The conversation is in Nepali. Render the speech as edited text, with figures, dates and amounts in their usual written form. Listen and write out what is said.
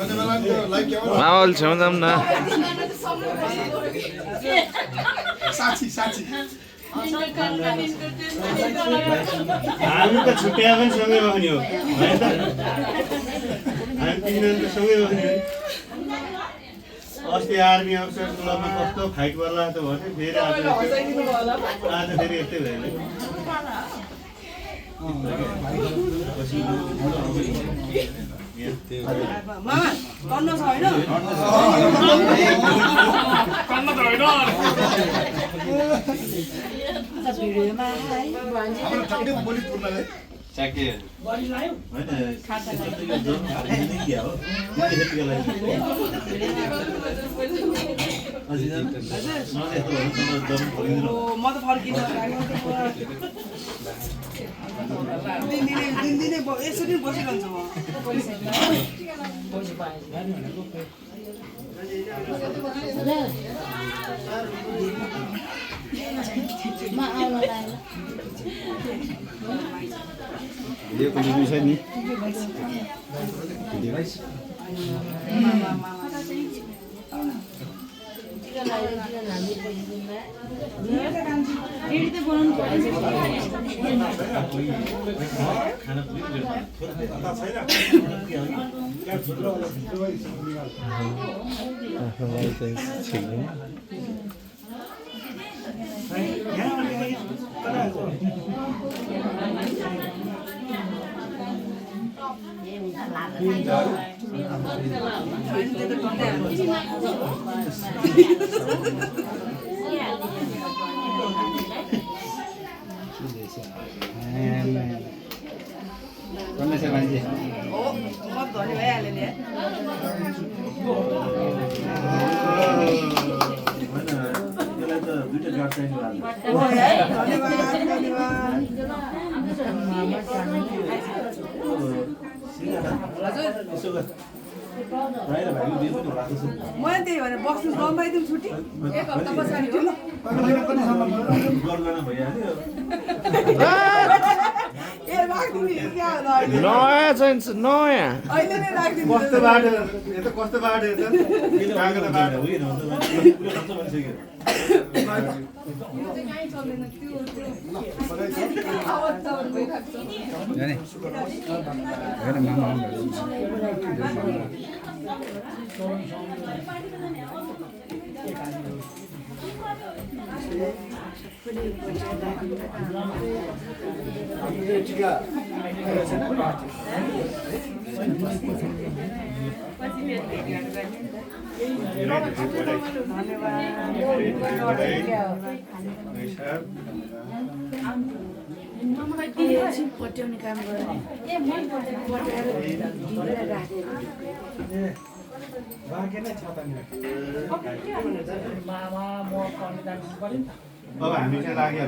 माहौल छेउ जाऊँ न साक्षी साक्षी हामी त छुट्या पनि सँगै बस्ने हो है त हामी तिनीहरू त सँगै बस्ने हो अस्ति आर्मी अफिसर क्लबमा कस्तो फाइट गर्ला त भने फेरि आज फेरि यस्तै भयो मामा कन्न छ हैन कन्न त होइन भिडियोमा हाम्रो ठट्टै बोली पूर्ण है चाके बढी लायो हैन खाता लाग्यो यो जम खाने क्या हो त्यतिकै लागि हजुर म त फर्किन दिनदिनै यसरी बसिरहन्छु म यो पनि छ नि म त्यही भनेर बस्नु रमाइदिउँ छुट्टी एक हप्ता पछाडि हो ए राखिदिनु क्या नयाँ चाहिन्छ नयाँ अहिले नै राखिदिनु कस्तो बाटो यो त कस्तो बाटो यो त कागज बाटो हो न पुरो खर्च भइसक्यो पट्याउने काम गर्ने पट्याएर राखेको अब हामी चाहिँ लाग्यो